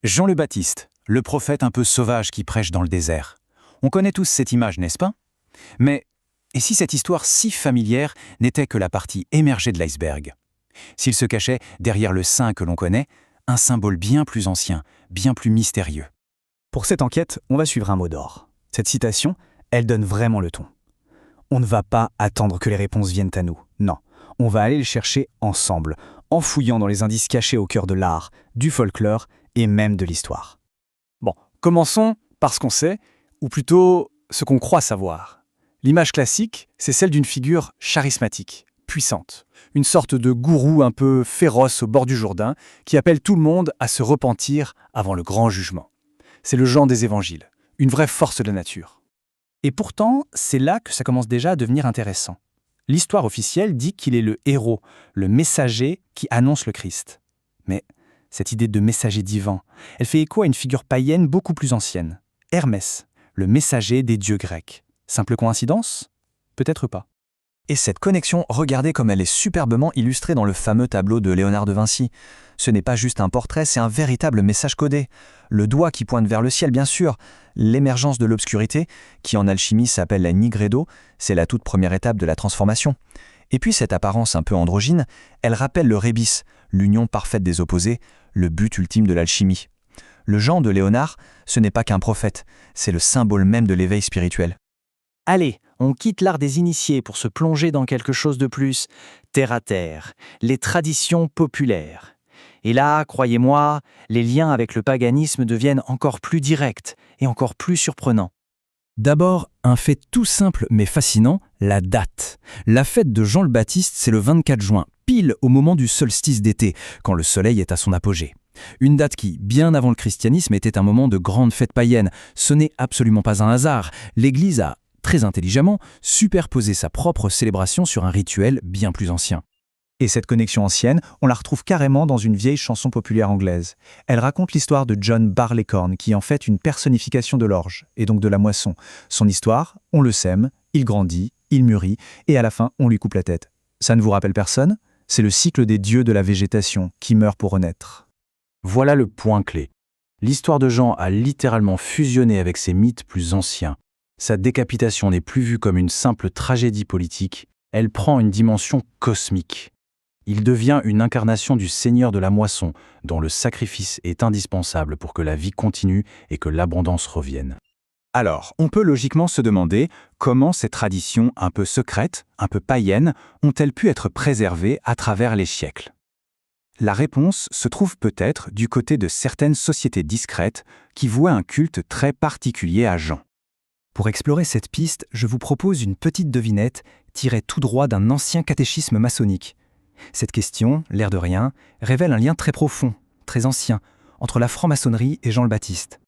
Jean le Baptiste, le prophète un peu sauvage qui prêche dans le désert. On connaît tous cette image, n'est-ce pas? Mais et si cette histoire si familière n'était que la partie émergée de l'iceberg? S'il se cachait derrière le saint que l'on connaît, un symbole bien plus ancien, bien plus mystérieux. Pour cette enquête, on va suivre un mot d'or. Cette citation, elle donne vraiment le ton. On ne va pas attendre que les réponses viennent à nous. Non, on va aller les chercher ensemble, en fouillant dans les indices cachés au cœur de l'art, du folklore et même de l'histoire. Bon, commençons par ce qu'on sait, ou plutôt ce qu'on croit savoir. L'image classique, c'est celle d'une figure charismatique, puissante, une sorte de gourou un peu féroce au bord du Jourdain qui appelle tout le monde à se repentir avant le grand jugement. C'est le Jean des évangiles, une vraie force de la nature. Et pourtant, c'est là que ça commence déjà à devenir intéressant. L'histoire officielle dit qu'il est le héros, le messager qui annonce le Christ. Mais cette idée de messager divin, elle fait écho à une figure païenne beaucoup plus ancienne, Hermès, le messager des dieux grecs. Simple coïncidence? Peut-être pas. Et cette connexion, regardez comme elle est superbement illustrée dans le fameux tableau de Léonard de Vinci. Ce n'est pas juste un portrait, c'est un véritable message codé. Le doigt qui pointe vers le ciel, bien sûr. L'émergence de l'obscurité, qui en alchimie s'appelle la nigredo, c'est la toute première étape de la transformation. Et puis cette apparence un peu androgyne, elle rappelle le rébis, l'union parfaite des opposés, le but ultime de l'alchimie. Le Jean de Léonard, ce n'est pas qu'un prophète, c'est le symbole même de l'éveil spirituel. Allez, on quitte l'art des initiés pour se plonger dans quelque chose de plus terre à terre, les traditions populaires. Et là, croyez-moi, les liens avec le paganisme deviennent encore plus directs et encore plus surprenants. D'abord, un fait tout simple mais fascinant, la date. La fête de Jean le Baptiste, c'est le 24 juin, pile au moment du solstice d'été, quand le soleil est à son apogée. Une date qui, bien avant le christianisme, était un moment de grande fête païenne. Ce n'est absolument pas un hasard. L'Église a, très intelligemment, superposé sa propre célébration sur un rituel bien plus ancien. Et cette connexion ancienne, on la retrouve carrément dans une vieille chanson populaire anglaise. Elle raconte l'histoire de John Barleycorn, qui est en fait une personnification de l'orge, et donc de la moisson. Son histoire, on le sème, il grandit, il mûrit, et à la fin, on lui coupe la tête. Ça ne vous rappelle personne? C'est le cycle des dieux de la végétation, qui meurt pour renaître. Voilà le point clé. L'histoire de Jean a littéralement fusionné avec ses mythes plus anciens. Sa décapitation n'est plus vue comme une simple tragédie politique, elle prend une dimension cosmique. Il devient une incarnation du Seigneur de la moisson, dont le sacrifice est indispensable pour que la vie continue et que l'abondance revienne. Alors, on peut logiquement se demander comment ces traditions un peu secrètes, un peu païennes, ont-elles pu être préservées à travers les siècles? La réponse se trouve peut-être du côté de certaines sociétés discrètes qui vouaient un culte très particulier à Jean. Pour explorer cette piste, je vous propose une petite devinette tirée tout droit d'un ancien catéchisme maçonnique. Cette question, l'air de rien, révèle un lien très profond, très ancien, entre la franc-maçonnerie et Jean le Baptiste.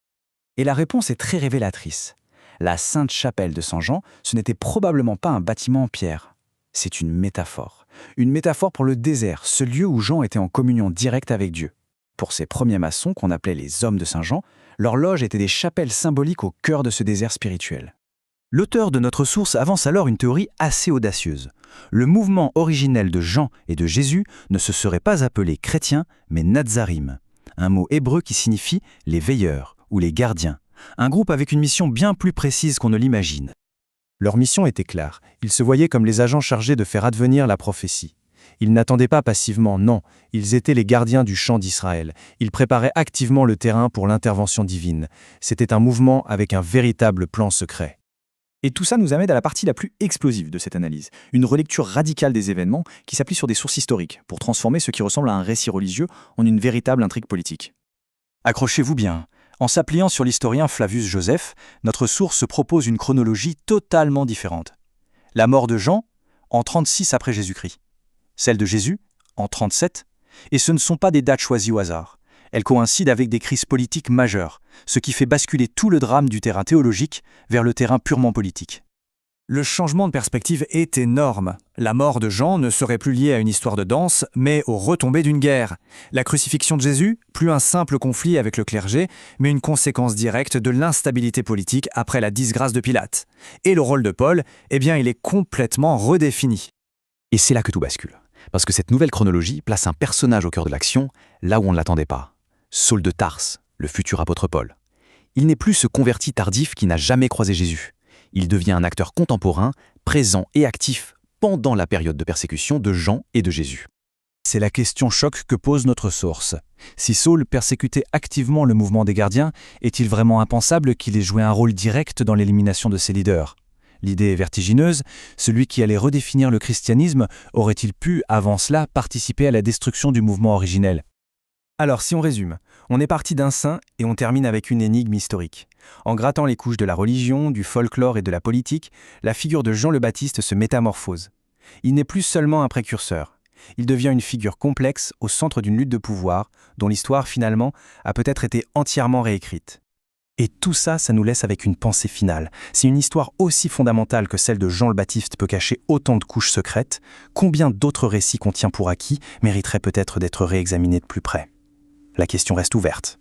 Et la réponse est très révélatrice. La Sainte Chapelle de Saint-Jean, ce n'était probablement pas un bâtiment en pierre. C'est une métaphore. Une métaphore pour le désert, ce lieu où Jean était en communion directe avec Dieu. Pour ces premiers maçons qu'on appelait les hommes de Saint-Jean, leurs loges étaient des chapelles symboliques au cœur de ce désert spirituel. L'auteur de notre source avance alors une théorie assez audacieuse. Le mouvement originel de Jean et de Jésus ne se serait pas appelé chrétiens, mais Nazarim, un mot hébreu qui signifie les veilleurs ou les gardiens, un groupe avec une mission bien plus précise qu'on ne l'imagine. Leur mission était claire, ils se voyaient comme les agents chargés de faire advenir la prophétie. Ils n'attendaient pas passivement, non, ils étaient les gardiens du champ d'Israël. Ils préparaient activement le terrain pour l'intervention divine. C'était un mouvement avec un véritable plan secret. Et tout ça nous amène à la partie la plus explosive de cette analyse, une relecture radicale des événements qui s'appuie sur des sources historiques pour transformer ce qui ressemble à un récit religieux en une véritable intrigue politique. Accrochez-vous bien. En s'appuyant sur l'historien Flavius Joseph, notre source propose une chronologie totalement différente. La mort de Jean, en 36 après Jésus-Christ. Celle de Jésus, en 37, et ce ne sont pas des dates choisies au hasard. Elles coïncident avec des crises politiques majeures, ce qui fait basculer tout le drame du terrain théologique vers le terrain purement politique. Le changement de perspective est énorme. La mort de Jean ne serait plus liée à une histoire de danse, mais aux retombées d'une guerre. La crucifixion de Jésus, plus un simple conflit avec le clergé, mais une conséquence directe de l'instabilité politique après la disgrâce de Pilate. Et le rôle de Paul, il est complètement redéfini. Et c'est là que tout bascule. Parce que cette nouvelle chronologie place un personnage au cœur de l'action, là où on ne l'attendait pas. Saul de Tarse, le futur apôtre Paul. Il n'est plus ce converti tardif qui n'a jamais croisé Jésus. Il devient un acteur contemporain, présent et actif pendant la période de persécution de Jean et de Jésus. C'est la question choc que pose notre source. Si Saul persécutait activement le mouvement des gardiens, est-il vraiment impensable qu'il ait joué un rôle direct dans l'élimination de ses leaders ? L'idée est vertigineuse, celui qui allait redéfinir le christianisme aurait-il pu, avant cela, participer à la destruction du mouvement originel ? Alors, si on résume, on est parti d'un saint et on termine avec une énigme historique. En grattant les couches de la religion, du folklore et de la politique, la figure de Jean le Baptiste se métamorphose. Il n'est plus seulement un précurseur. Il devient une figure complexe au centre d'une lutte de pouvoir, dont l'histoire, finalement, a peut-être été entièrement réécrite. Et tout ça, ça nous laisse avec une pensée finale. Si une histoire aussi fondamentale que celle de Jean le Baptiste peut cacher autant de couches secrètes, combien d'autres récits qu'on tient pour acquis mériteraient peut-être d'être réexaminés de plus près ? La question reste ouverte.